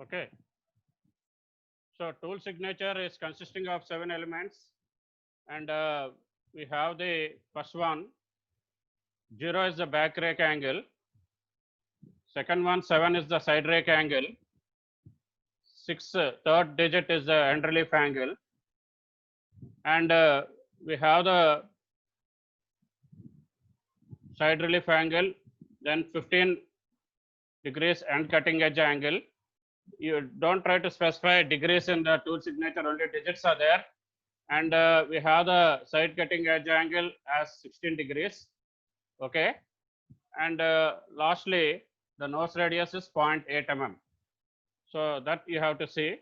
Okay. So tool signature is consisting of 7 elements, and we have the first one. 0 is the back rake angle. Second one, 7 is the side rake angle. 6, third digit is the end relief angle, and we have the side relief angle, then 15 degrees end cutting edge angle. You don't try to specify degrees in the tool signature, only digits are there. And we have the side cutting edge angle as 16 degrees. Okay. And lastly, the nose radius is 0.8 mm. So that you have to see.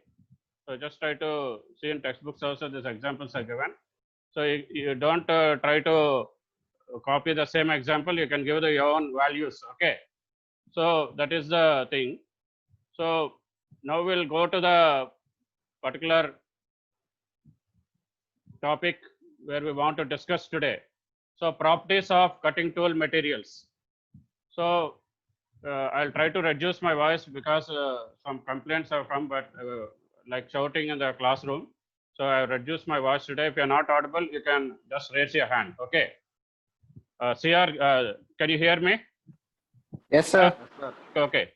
So just try to see in textbooks also these examples are given. So you don't try to copy the same example, you can give the your own values. Okay. So that is the thing. So now we'll go to the particular topic where we want to discuss today. So properties of cutting tool materials. So I'll try to reduce my voice because some complaints have come, but like shouting in the classroom. So I reduced my voice today. If you're not audible, you can just raise your hand. Okay. CR, can you hear me? Yes, sir. Okay.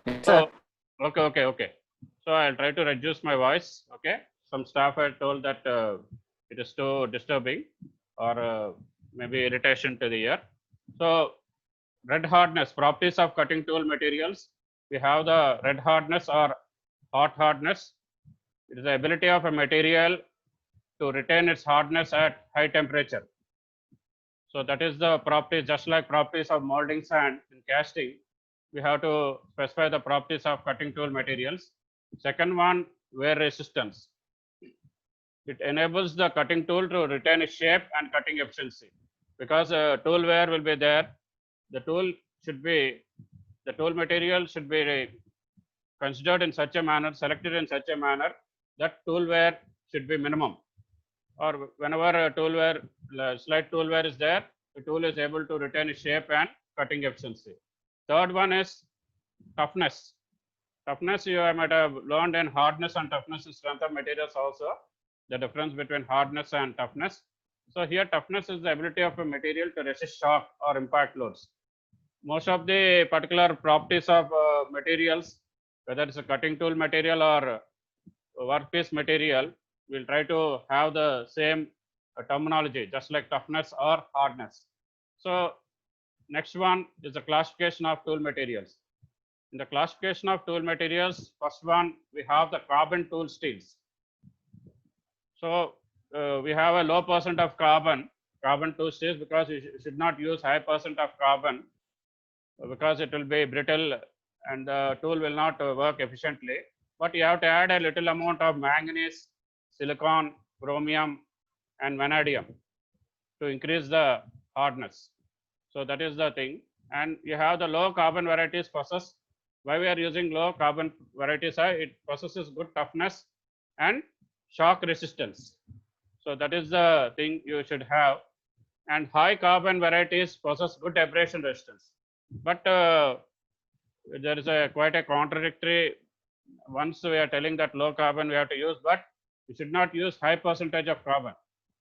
Yes, sir. So, okay. So I'll try to reduce my voice. Okay. Some staff had told that it is too disturbing or maybe irritation to the ear. So red hardness, properties of cutting tool materials. We have the red hardness or hot hardness. It is the ability of a material to retain its hardness at high temperature. So that is the property, just like properties of molding sand in casting. We have to specify the properties of cutting tool materials. Second one, wear resistance. It enables the cutting tool to retain its shape and cutting efficiency. Because tool wear will be there, the tool should be, the tool material should be considered in such a manner, selected in such a manner that tool wear should be minimum. Or whenever a tool wear, slight tool wear is there, the tool is able to retain its shape and cutting efficiency. Third one is toughness. Toughness you might have learned in hardness and toughness in strength of materials also, the difference between hardness and toughness. So here toughness is the ability of a material to resist shock or impact loads. Most of the particular properties of materials, whether it's a cutting tool material or workpiece material, we'll try to have the same terminology, just like toughness or hardness. So next one is the classification of tool materials. In the classification of tool materials, first one, we have the carbon tool steels. So we have a low percent of carbon tool steels, because you should not use high percent of carbon because it will be brittle and the tool will not work efficiently. But you have to add a little amount of manganese, silicon, chromium, and vanadium to increase the hardness. So that is the thing. And you have the low carbon varieties possess. Why we are using low carbon varieties? It possesses good toughness and shock resistance. So that is the thing you should have. And high carbon varieties possess good abrasion resistance. But there is a quite a contradictory. Once we are telling that low carbon we have to use, but we should not use high percentage of carbon.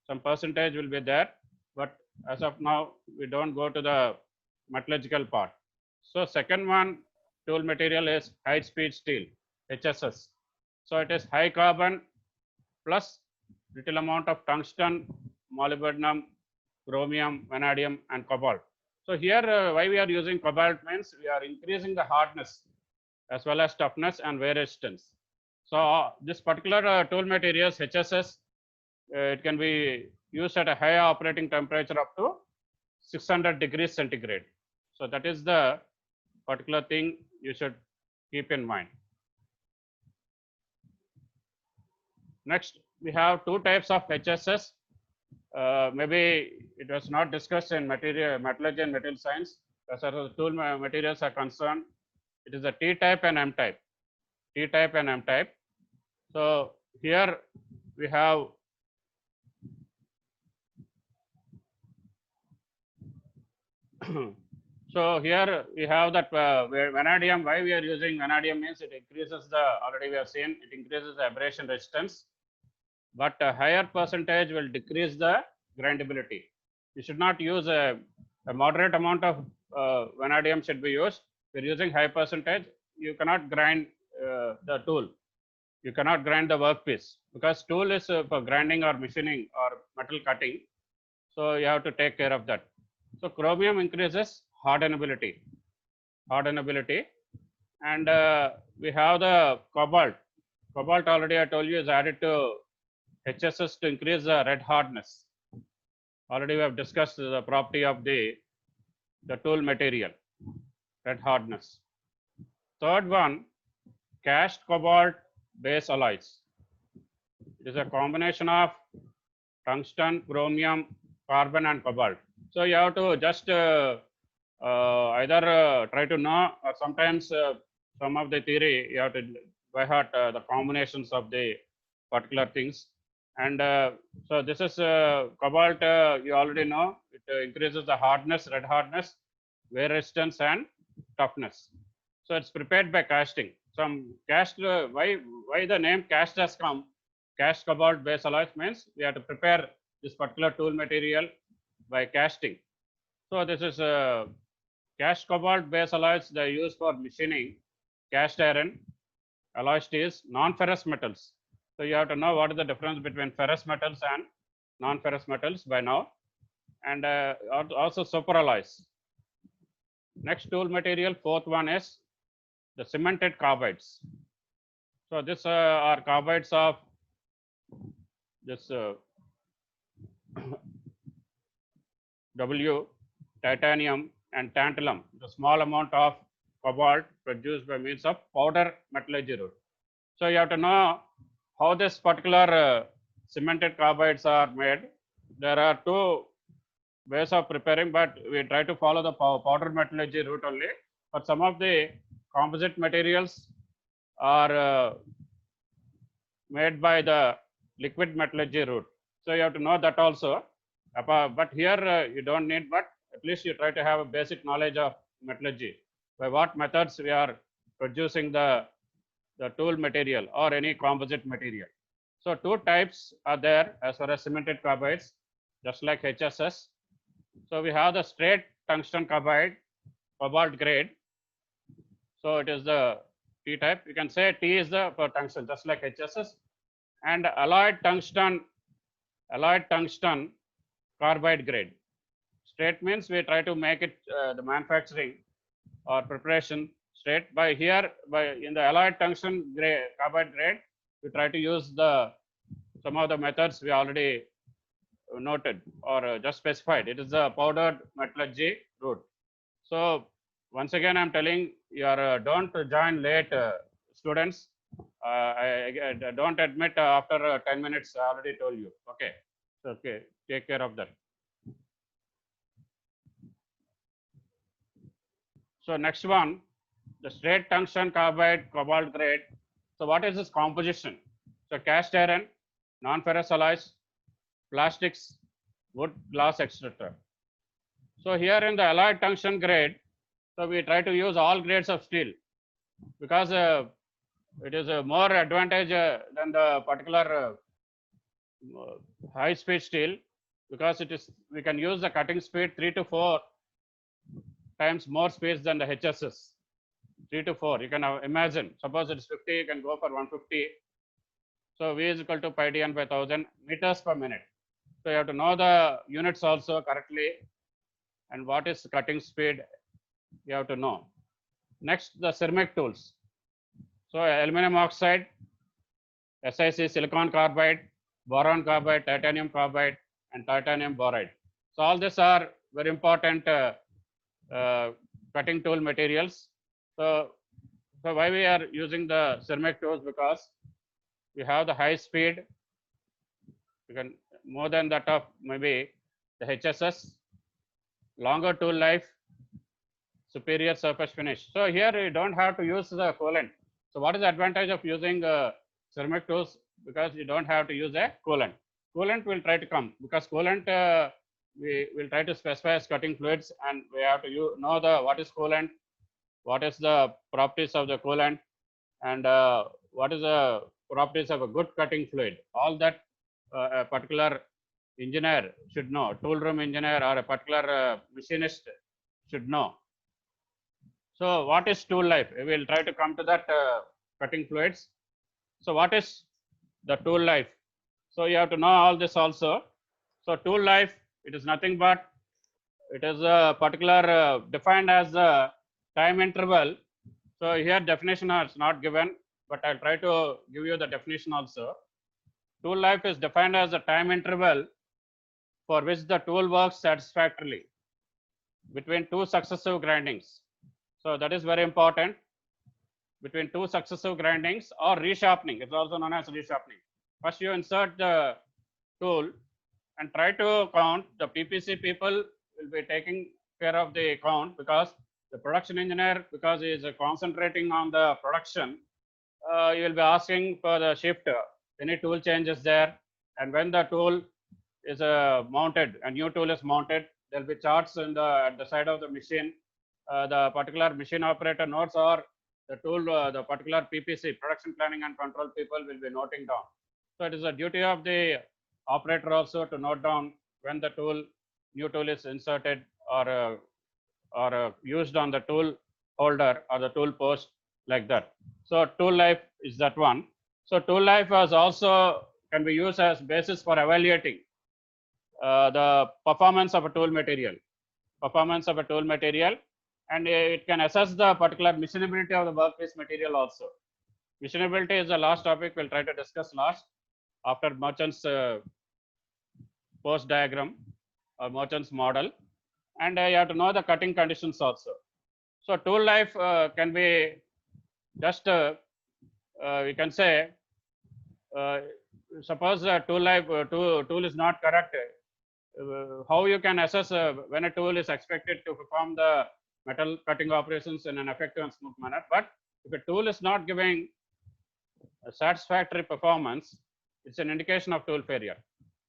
Some percentage will be there, but as of now we don't go to the metallurgical part. So second one tool material is high speed steel, HSS. So it is high carbon plus little amount of tungsten, molybdenum, chromium, vanadium, and cobalt. So here why we are using cobalt means we are increasing the hardness as well as toughness and wear resistance. So this particular tool materials HSS, it can be used at a higher operating temperature up to 600 degrees centigrade. So that is the particular thing you should keep in mind. Next, we have two types of HSS. Maybe it was not discussed in metallurgy and material science. As far as tool materials are concerned, it is a T type and M type. T type and M type. So here we have So here we have that vanadium. Why we are using vanadium means it increases the, already we have seen, it increases the abrasion resistance, but a higher percentage will decrease the grindability. You should not use a moderate amount of vanadium should be used. If you're using high percentage, you cannot grind the tool. You cannot grind the workpiece because tool is for grinding or machining or metal cutting. So you have to take care of that. So chromium increases hardenability, and we have the cobalt. Cobalt already I told you is added to HSS to increase the red hardness. Already we have discussed the property of the tool material, red hardness. Third one, cast cobalt base alloys. It is a combination of tungsten, chromium, carbon, and cobalt. So you have to just either try to know, or sometimes some of the theory you have to by heart the combinations of the particular things. And so this is cobalt. You already know it increases the hardness, red hardness, wear resistance, and toughness. So it's prepared by casting. Some cast. Why the name cast has come? Cast cobalt base alloys means we have to prepare this particular tool material by casting. So this is cast cobalt base alloys. They are used for machining cast iron, alloy steels, non-ferrous metals. So you have to know what is the difference between ferrous metals and non-ferrous metals by now, and also superalloys. Next tool material, fourth one is the cemented carbides. So this are carbides of this W, titanium, and tantalum, the small amount of cobalt produced by means of powder metallurgy route. So you have to know how this particular cemented carbides are made. There are two ways of preparing, but we try to follow the powder metallurgy route only. But some of the composite materials are made by the liquid metallurgy route. So you have to know that also. But here you don't need, but at least you try to have a basic knowledge of metallurgy. By what methods we are producing the tool material or any composite material. So two types are there as far as cemented carbides, just like HSS. So we have the straight tungsten carbide, cobalt grade. So it is the T type. You can say T is the for tungsten, just like HSS, and alloyed tungsten carbide grade. Straight means we try to make it the manufacturing or preparation straight. By here, in the alloyed tungsten carbide grade, we try to use some of the methods we already noted or just specified. It is the powdered metallurgy route. So once again, I'm telling you don't join late, students. I don't admit after 10 minutes. I already told you. Okay. So, okay. Take care of that. So next one, the straight tungsten carbide cobalt grade. So what is this composition? So cast iron, non-ferrous alloys, plastics, wood, glass, etc. So here in the alloyed tungsten grade, so we try to use all grades of steel because it is a more advantage than the particular high speed steel, because it is, we can use the cutting speed 3 to 4 times more speeds than the HSS. 3 to 4. You can imagine, suppose it is 50, you can go for 150. So V is equal to pi d n by 1000 meters per minute. So you have to know the units also correctly, and what is cutting speed you have to know. Next, the ceramic tools. So aluminum oxide, SiC, silicon carbide, boron carbide, titanium carbide, and titanium boride. So all these are very important cutting tool materials. So why we are using the ceramic tools? Because we have the high speed, you can more than that of maybe the HSS, longer tool life, superior surface finish. So here you don't have to use the coolant. So what is the advantage of using ceramic tools? Because you don't have to use a coolant. Coolant will try to come, because coolant we will try to specify as cutting fluids, and we have to know what is coolant, what is the properties of the coolant, and what is the properties of a good cutting fluid. All that a particular engineer should know, tool room engineer or a particular machinist should know. So what is tool life? We will try to come to that cutting fluids. So what is the tool life? So you have to know all this also. So tool life, it is nothing but it is a particular defined as a time interval. So here definition is not given, but I'll try to give you the definition also. Tool life is defined as a time interval for which the tool works satisfactorily between two successive grindings. So that is very important. Between two successive grindings or resharpening, it's also known as resharpening. First you insert the tool and try to count. The PPC people will be taking care of the count, because the production engineer, because he is concentrating on the production, you will be asking for the shift, any tool changes there, and when the tool is mounted, a new tool is mounted, there will be charts at the side of the machine. The particular machine operator notes, or the tool, the particular PPC, production planning and control people, will be noting down. So it is a duty of the operator also to note down when the new tool is inserted or used on the tool holder or the tool post, like that. So tool life is that one. So tool life is also can be used as basis for evaluating the performance of a tool material, and it can assess the particular machinability of the workpiece material also. Machinability is the last topic we'll try to discuss last after Merchant's post diagram or Merchant's model, and you have to know the cutting conditions also. So tool life can be just we can say suppose tool is not correct. How you can assess when a tool is expected to perform the metal cutting operations in an effective and smooth manner? But if a tool is not giving a satisfactory performance, it's an indication of tool failure.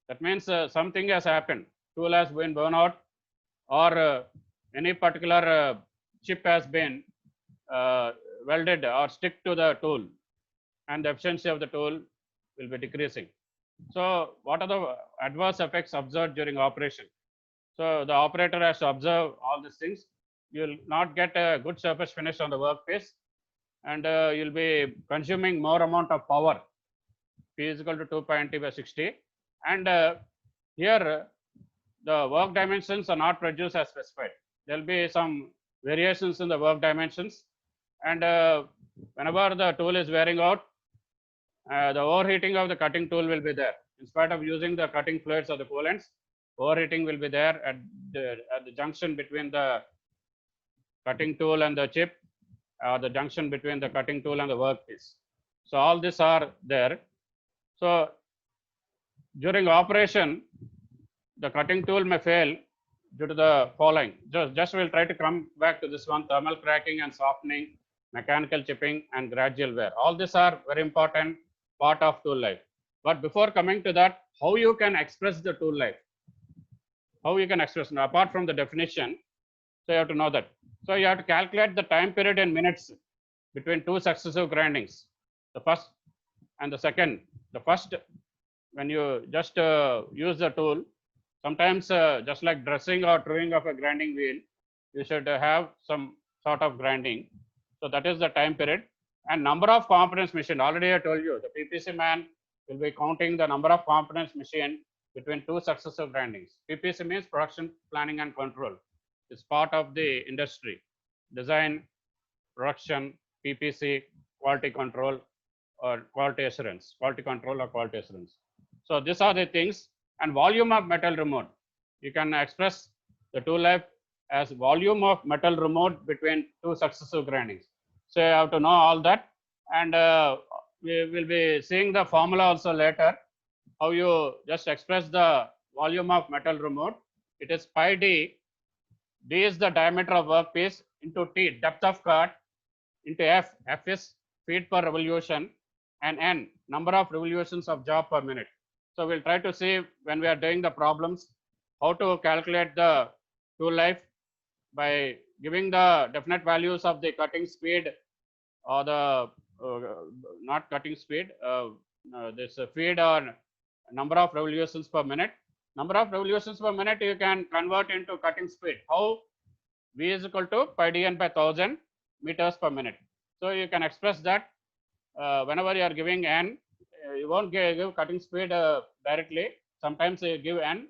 That means something has happened. Tool has been blown out, or any particular chip has been welded or stick to the tool, and the efficiency of the tool will be decreasing. So what are the adverse effects observed during operation? So the operator has to observe all these things. You will not get a good surface finish on the workpiece, and you'll be consuming more amount of power. P is equal to 2.T/60, and here the work dimensions are not produced as specified. There will be some variations in the work dimensions, and whenever the tool is wearing out, the overheating of the cutting tool will be there. In spite of using the cutting fluids or the coolants, overheating will be there at the junction between the cutting tool and the chip, the junction between the cutting tool and the workpiece. So all these are there. So during operation, the cutting tool may fail due to the following. Just we'll try to come back to this one: thermal cracking and softening, mechanical chipping, and gradual wear. All these are very important part of tool life. But before coming to that, how you can express the tool life? How you can express? Now, apart from the definition, so you have to know that. So you have to calculate the time period in minutes between two successive grindings, the first and the second. The first, when you just use the tool, sometimes just like dressing or truing of a grinding wheel, you should have some sort of grinding. So that is the time period. And number of components machined. Already I told you, the PPC man will be counting the number of components machined between two successive grindings. PPC means production planning and control. It's part of the industry: design, production, PPC, quality control, or quality assurance, quality control or quality assurance. So these are the things. And volume of metal removed. You can express the tool life as volume of metal removed between two successive grindings. So you have to know all that, and we will be seeing the formula also later, how you just express the volume of metal removed. It is pi d. D is the diameter of workpiece into T, depth of cut, into F. F is feet per revolution, and N, number of revolutions of job per minute. So we'll try to see when we are doing the problems, how to calculate the tool life by giving the definite values of the cutting speed or the not cutting speed, this feed or number of revolutions per minute. Number of revolutions per minute you can convert into cutting speed. How? V is equal to pi dn by 1000 meters per minute. So you can express that whenever you are giving n, you won't give cutting speed directly. Sometimes you give n.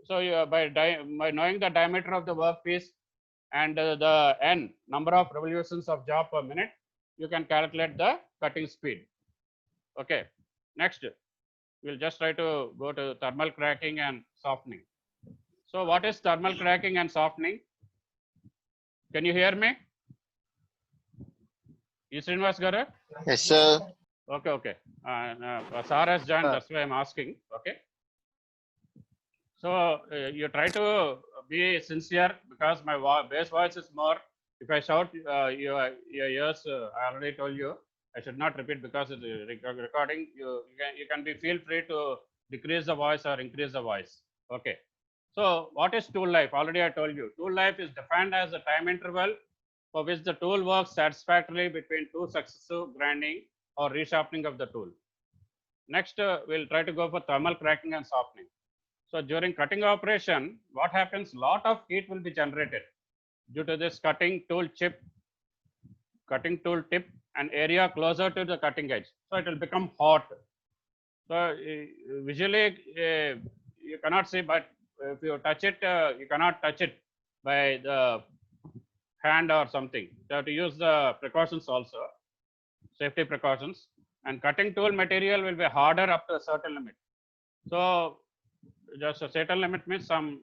So you, by knowing the diameter of the workpiece and the n number of revolutions of job per minute, you can calculate the cutting speed. Okay. Next, we'll just try to go to thermal cracking and softening. So what is thermal cracking and softening? Can you hear me? Is Srinivas Garu? Yes, sir. Okay, okay. Sir has joined, Sir. that's why I'm asking. Okay. So you try to be sincere because my bass voice is more. If I shout your ears, I already told you, I should not repeat because it's recording. You can be feel free to decrease the voice or increase the voice. Okay. So what is tool life? Already I told you. Tool life is defined as a time interval for which the tool works satisfactorily between two successive grinding or resharpening of the tool. Next, we'll try to go for thermal cracking and softening. So during cutting operation, what happens? Lot of heat will be generated due to this cutting tool tip, and area closer to the cutting edge. So it will become hot. So visually you cannot see, but if you touch it, you cannot touch it by the hand or something. You have to use the precautions also, safety precautions. And cutting tool material will be harder up to a certain limit. So just a certain limit means some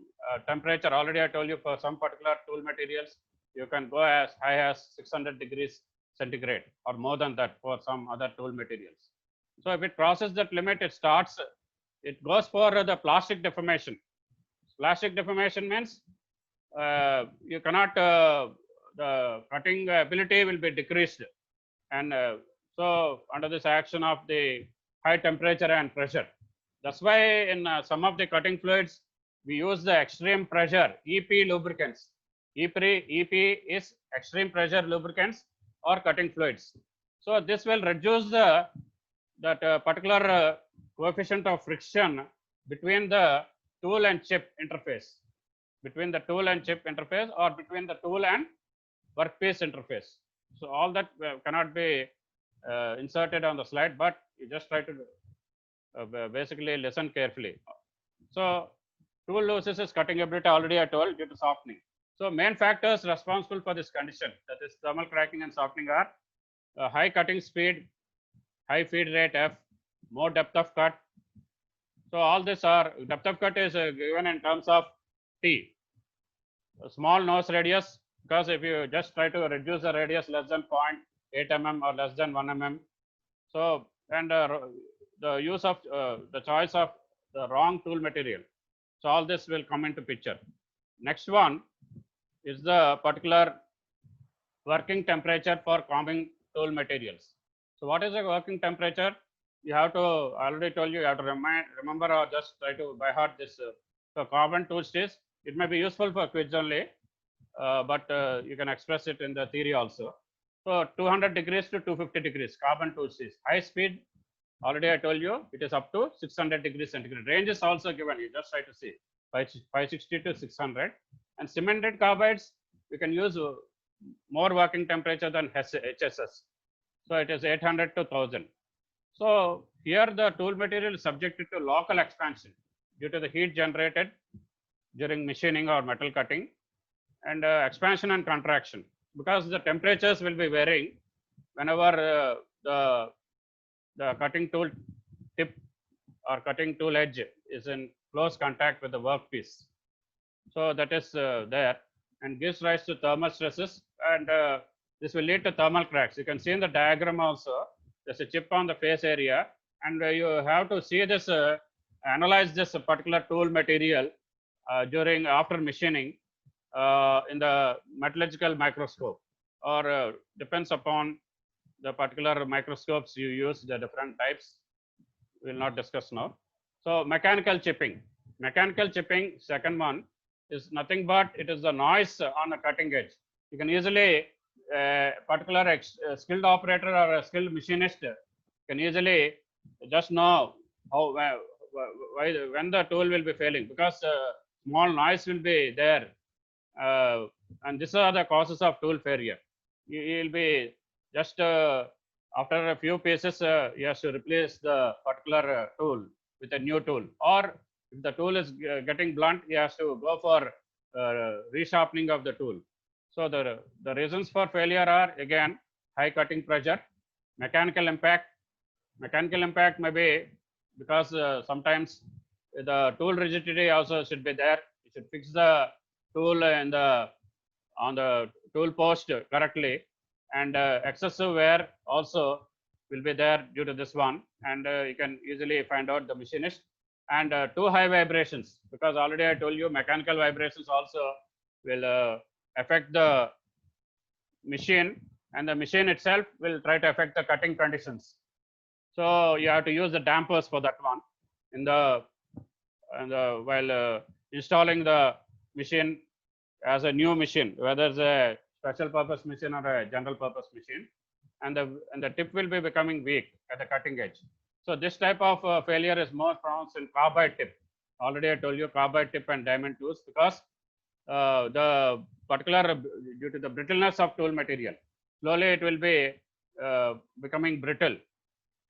temperature. Already I told you for some particular tool materials, you can go as high as 600 degrees centigrade or more than that for some other tool materials. So if it crosses that limit, it goes for the plastic deformation. Plastic deformation means you cannot, the cutting ability will be decreased. And so under this action of the high temperature and pressure. That's why in some of the cutting fluids, we use the extreme pressure, EP lubricants. EP is extreme pressure lubricants or cutting fluids. So this will reduce that particular coefficient of friction between the tool and chip interface, or between the tool and workpiece interface. So all that cannot be inserted on the slide, but you just try to basically listen carefully. So tool loses its cutting ability, already I told, due to softening. So main factors responsible for this condition, that is thermal cracking and softening, are high cutting speed, high feed rate F, more depth of cut. So all this are, depth of cut is given in terms of T. A small nose radius, because if you just try to reduce the radius less than 0.8 mm or less than 1 mm. So, and the use of the choice of the wrong tool material. So all this will come into picture. Next one is the particular working temperature for combing tool materials. So what is the working temperature? You have to, I already told you, you have to remember or just try to by heart this. So carbon tool stage, it may be useful for quiz only, but you can express it in the theory also. So 200 degrees to 250 degrees, carbon tool stage. High speed, already I told you, it is up to 600 degrees centigrade. Range is also given, you just try to see, 560 to 600. And cemented carbides, you can use more working temperature than HSS. So it is 800 to 1000. So here the tool material is subjected to local expansion due to the heat generated during machining or metal cutting, and expansion and contraction, because the temperatures will be varying whenever the cutting tool tip or cutting tool edge is in close contact with the workpiece. So that is there, and gives rise to thermal stresses, and this will lead to thermal cracks. You can see in the diagram also, there's a chip on the face area, and you have to see this, analyze this particular tool material after machining in the metallurgical microscope, or depends upon the particular microscopes you use, the different types. We will not discuss now. So mechanical chipping. Mechanical chipping, second one, is nothing but it is the noise on a cutting edge. You can easily, particular skilled operator or a skilled machinist can easily just know how when the tool will be failing, because small noise will be there, and these are the causes of tool failure. You will be just after a few pieces, you have to replace the particular tool with a new tool, or if the tool is getting blunt, he has to go for resharpening of the tool. So the reasons for failure are again high cutting pressure, mechanical impact. Mechanical impact may be because sometimes the tool rigidity also should be there. You should fix the tool in the on the tool post correctly, and excessive wear also will be there due to this one, and you can easily find out the machinist. And too high vibrations, because already I told you mechanical vibrations also will affect the machine, and the machine itself will try to affect the cutting conditions. So you have to use the dampers for that one in the, while installing the machine as a new machine, whether it's a special purpose machine or a general purpose machine, and the tip will be becoming weak at the cutting edge. So this type of failure is more pronounced in carbide tip. Already I told you carbide tip and diamond tools, because the particular due to the brittleness of tool material, slowly it will be becoming brittle.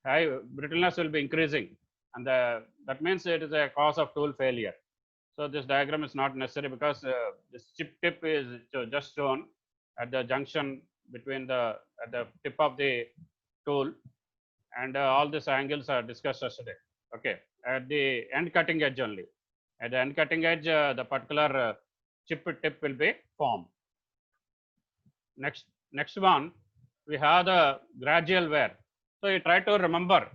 High brittleness will be increasing, and that means it is a cause of tool failure. So this diagram is not necessary, because this chip tip is just shown at the junction between at the tip of the tool, and all these angles are discussed yesterday. Okay, at the end cutting edge only. At the end cutting edge, the particular chip tip will be formed. Next one, we have the gradual wear. So you try to remember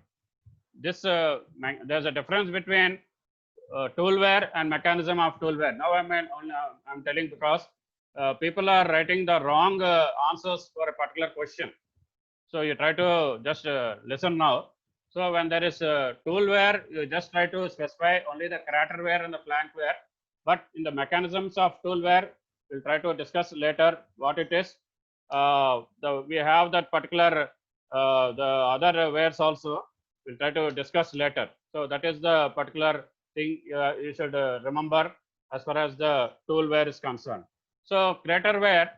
this. There's a difference between tool wear and mechanism of tool wear. Now I'm telling, because people are writing the wrong answers for a particular question. So you try to just listen now. So when there is tool wear, you just try to specify only the crater wear and the flank wear. But in the mechanisms of tool wear, we'll try to discuss later what it is. We have that particular the other wears also. We'll try to discuss later. So that is the particular thing you should remember as far as the tool wear is concerned. So crater wear,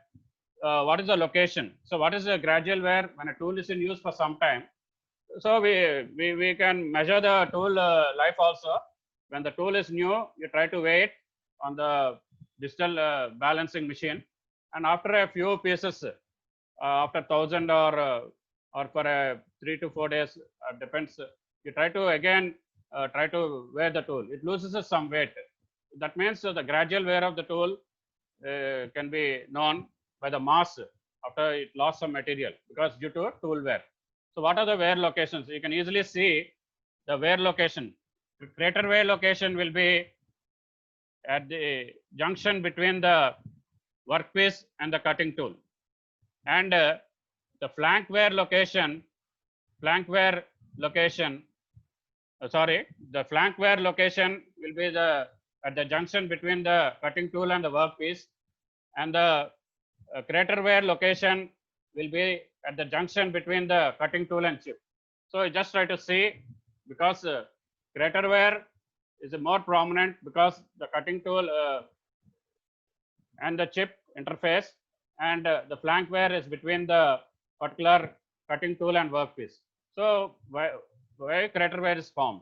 what is the location? So what is the gradual wear? When a tool is in use for some time, so we can measure the tool life also. When the tool is new, you try to weigh it on the digital balancing machine, and after a few pieces, after 1,000 or for 3 to 4 days, depends. You try to again try to weigh the tool. It loses some weight. That means the gradual wear of the tool can be known by the mass after it lost some material, because due to tool wear. So what are the wear locations? You can easily see the wear location. The crater wear location will be at the junction between the workpiece and the cutting tool, and the flank wear location will be at the junction between the cutting tool and the workpiece, and the crater wear location will be at the junction between the cutting tool and chip. So you just try to see, because crater wear is more prominent because the cutting tool and the chip interface, and the flank wear is between the particular cutting tool and workpiece. So why crater wear is formed?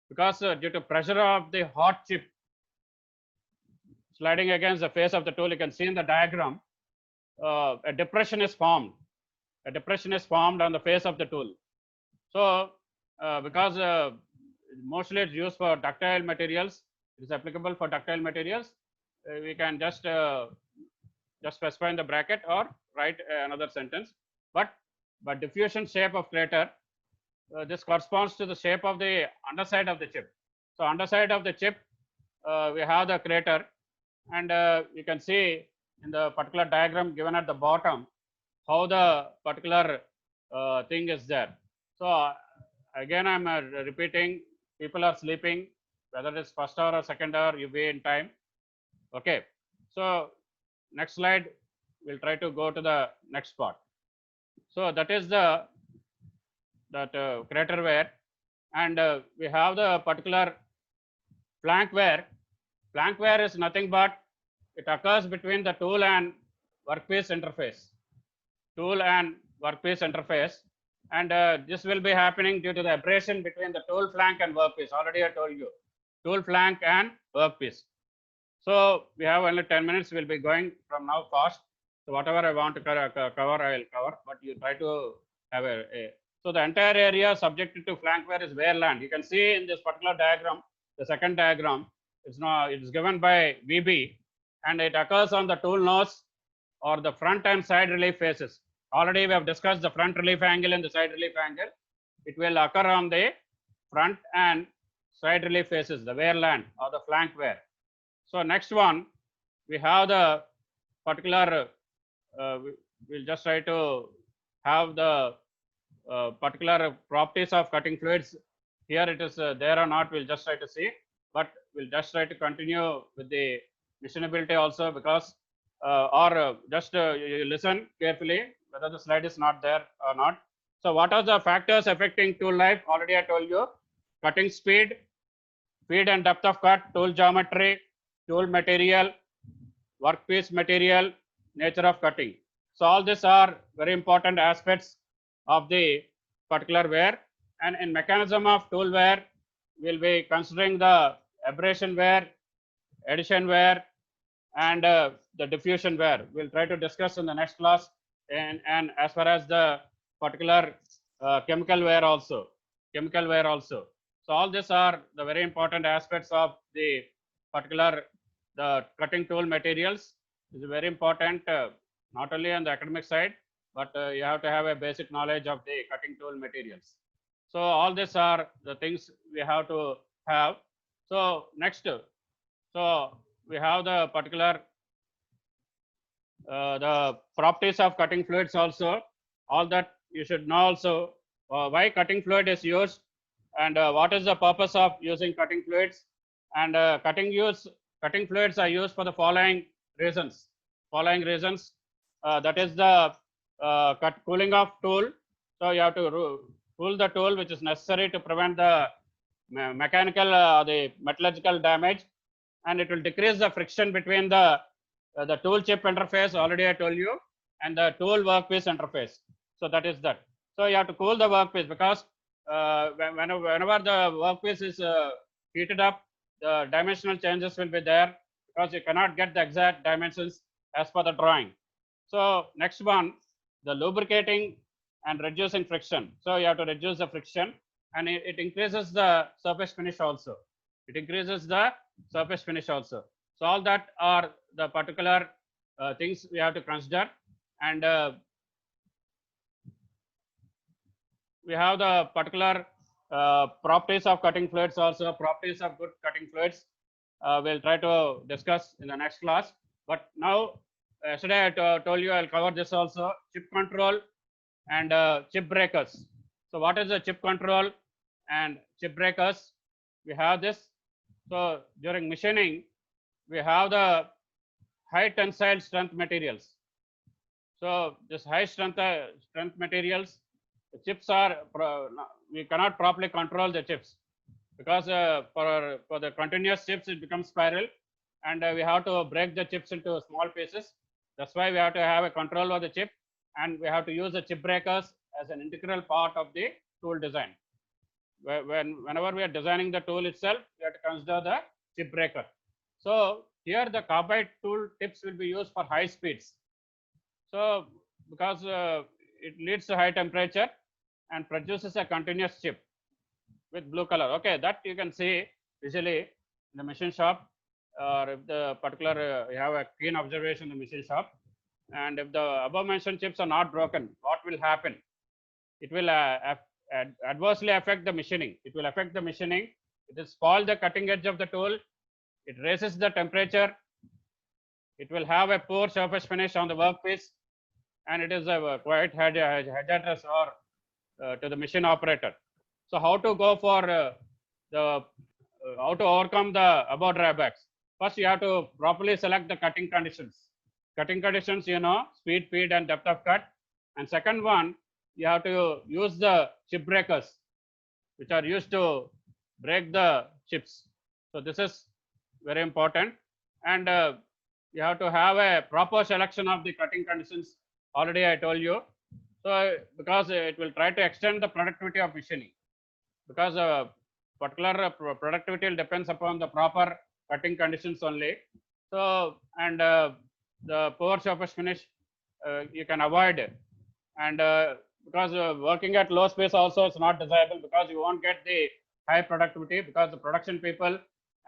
Because due to pressure of the hot chip sliding against the face of the tool, you can see in the diagram, a depression is formed. A depression is formed on the face of the tool. So because mostly it's used for ductile materials, it is applicable for ductile materials. We can just specify in the bracket or write another sentence. But diffusion shape of crater, this corresponds to the shape of the underside of the chip. So underside of the chip, we have the crater, and you can see in the particular diagram given at the bottom how the particular thing is there. So again, I'm repeating, people are sleeping. whether it's first hour or second hour, you be in time. Okay. So next slide, we'll try to go to the next part. So that is the crater wear, and we have the particular flank wear. Flank wear is nothing but it occurs between the tool and workpiece interface. Tool and workpiece interface, and this will be happening due to the abrasion between the tool flank and workpiece. Already I told you, tool flank and workpiece. So we have only 10 minutes. We'll be going from now fast. So whatever I want to cover, I will cover. But you try to have so the entire area subjected to flank wear is wear land. You can see in this particular diagram, the second diagram, it's given by VB, and it occurs on the tool nose or the front and side relief faces. Already we have discussed the front relief angle and the side relief angle. It will occur on the front and side relief faces, the wear land or the flank wear. So next one, we have the particular, we'll just try to have the particular properties of cutting fluids. Here it is there or not, we'll just try to see, but we'll just try to continue with the machinability also, because just you listen carefully whether the slide is not there or not. So what are the factors affecting tool life? Already I told you: cutting speed, feed and depth of cut, tool geometry, tool material, workpiece material, nature of cutting. So all these are very important aspects of the particular wear. And in mechanism of tool wear, we'll be considering the abrasion wear, adhesion wear, and the diffusion wear. We'll try to discuss in the next class, and as far as the particular chemical wear also. So all these are the very important aspects of the particular the cutting tool materials. Is very important, not only on the academic side, but you have to have a basic knowledge of the cutting tool materials. So all these are the things we have to have. So next, so we have the particular the properties of cutting fluids also. All that you should know also. Why cutting fluid is used, and what is the purpose of using cutting fluids, and cutting fluids are used for the following reasons. That is the cooling of tool. So you have to cool the tool, which is necessary to prevent the mechanical the metallurgical damage, and it will decrease the friction between the tool chip interface. Already I told you, and the tool workpiece interface. So that is that. So you have to cool the workpiece, because whenever the workpiece is heated up, the dimensional changes will be there, because you cannot get the exact dimensions as per the drawing. So next one, the lubricating and reducing friction. So you have to reduce the friction, and it increases the surface finish also. So all that are the particular things we have to consider, and we have the particular properties of cutting fluids also, properties of good cutting fluids. We'll try to discuss in the next class. But now, yesterday I told you I'll cover this also: chip control and chip breakers. So what is the chip control and chip breakers? We have this. So during machining, we have the high tensile strength materials. So this high strength materials, the chips are, we cannot properly control the chips, because for the continuous chips it becomes spiral, and we have to break the chips into small pieces. That's why we have to have a control of the chip, and we have to use the chip breakers as an integral part of the tool design. Whenever we are designing the tool itself, we have to consider the chip breaker. So here the carbide tool tips will be used for high speeds. So because it leads to high temperature and produces a continuous chip with blue color. Okay, that you can see visually in the machine shop, or if the particular you have a keen observation in the machine shop. And if the above mentioned chips are not broken, what will happen? It will adversely affect the machining. It will spoil the cutting edge of the tool. It raises the temperature. It will have a poor surface finish on the workpiece, and it is quite hazardous or to the machine operator. So how to go for the how to overcome the above drawbacks. First, you have to properly select the cutting conditions. Cutting conditions, speed, feed, and depth of cut. And second one, you have to use the chip breakers, which are used to break the chips. So this is very important. And you have to have a proper selection of the cutting conditions. Already I told you. So because it will try to extend the productivity of machining, because particular productivity depends upon the proper cutting conditions only. So, and the poor surface finish you can avoid, and because working at low space also is not desirable, because you won't get the high productivity, because the production people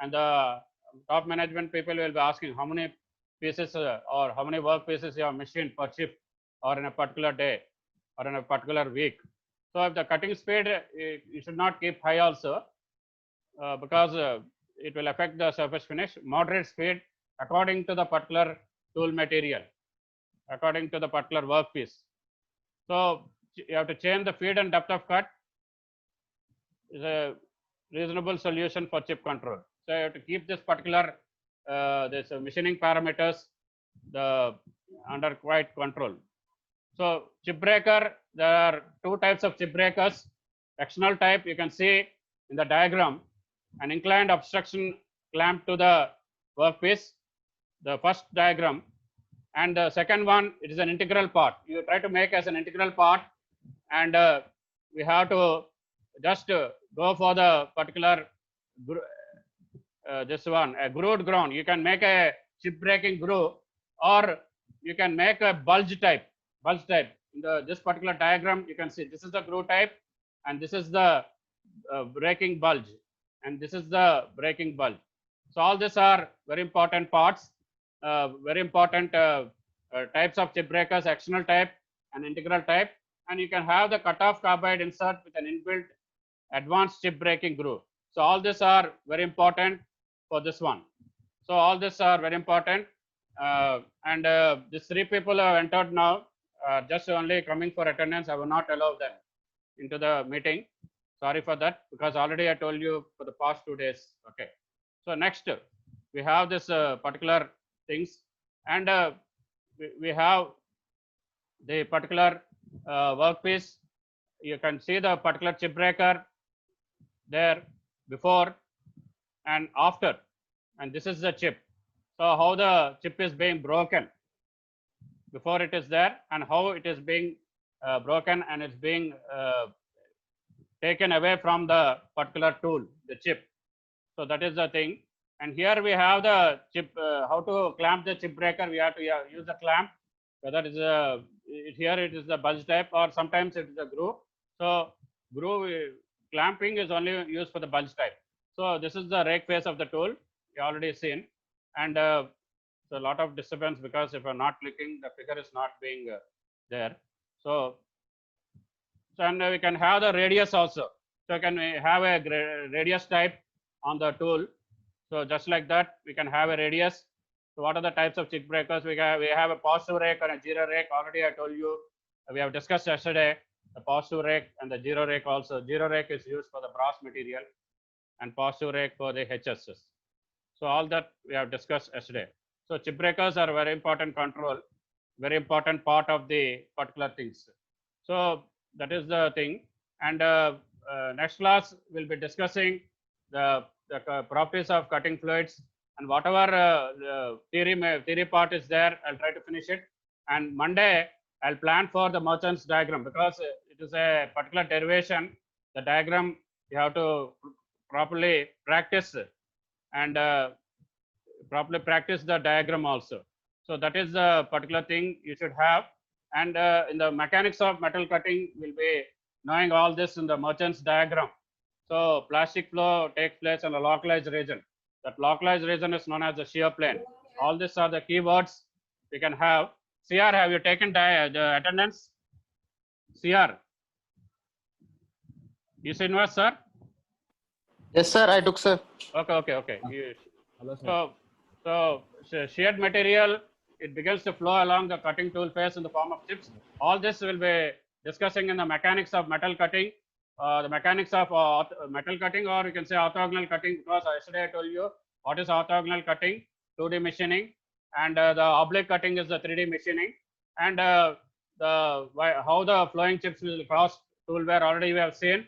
and the top management people will be asking how many pieces or how many work pieces you have machined per shift or in a particular day or in a particular week. So if the cutting speed, you should not keep high also, because it will affect the surface finish. Moderate speed according to the particular tool material, according to the particular workpiece. So you have to change the feed and depth of cut is a reasonable solution for chip control. So you have to keep this particular this machining parameters under quite control. So chip breaker, there are two types of chip breakers. External type, you can see in the diagram, an inclined obstruction clamp to the workpiece, the first diagram. And the second one, it is an integral part. You try to make as an integral part, and we have to just go for the particular this one, a grooved ground. You can make a chip breaking groove, or you can make a bulge type. In this particular diagram, you can see this is the groove type, and this is the breaking bulge, and this is the breaking bulge. So all these are very important parts, very important types of chip breakers: external type and integral type. And you can have the cutoff carbide insert with an inbuilt advanced chip breaking groove. So all these are very important for this one. So all these are very important, and these three people have entered now. Just only coming for attendance. I will not allow them into the meeting. Sorry for that, because already I told you for the past 2 days. Okay. So next, we have this particular things, and we have the particular workpiece. You can see the particular chip breaker there before and after, and this is the chip. So how the chip is being broken before it is there, and how it is being broken and it's being taken away from the particular tool, the chip. So that is the thing. And here we have the chip, how to clamp the chip breaker. We have to use the clamp, whether it is here it is the bulge type, or sometimes it is a groove. So groove clamping is only used for the bulge type. So this is the rake face of the tool, you already seen. And so a lot of disturbance, because if I'm not clicking, the figure is not being there. So and we can have the radius also. So can we have a radius type on the tool? So just like that, we can have a radius. So what are the types of chip breakers? We have a positive rake and a zero rake. Already I told you, we have discussed yesterday the positive rake and the zero rake also. Zero rake is used for the brass material, and positive rake for the HSS. So all that we have discussed yesterday. So chip breakers are very important control, very important part of the particular things. So that is the thing. And next class we'll be discussing the properties of cutting fluids, and whatever theory part is there, I'll try to finish it. And Monday I'll plan for the Merchant's diagram, because it is a particular derivation. The diagram you have to properly practice, and properly practice the diagram also. So that is the particular thing you should have. And in the mechanics of metal cutting, we'll be knowing all this in the Merchant's diagram. So plastic flow takes place in a localized region. That localized region is known as the shear plane. All these are the keywords we can have. CR, have you taken the attendance? CR. You Srinivas, sir? Yes, sir. I took, sir. Okay. So sheared material, it begins to flow along the cutting tool face in the form of chips. All this will be discussing in the mechanics of metal cutting. the mechanics of metal cutting, or you can say orthogonal cutting, because yesterday I told you what is orthogonal cutting, 2D machining, and the oblique cutting is the 3D machining, and how the flowing chips will cross tool where already we have seen.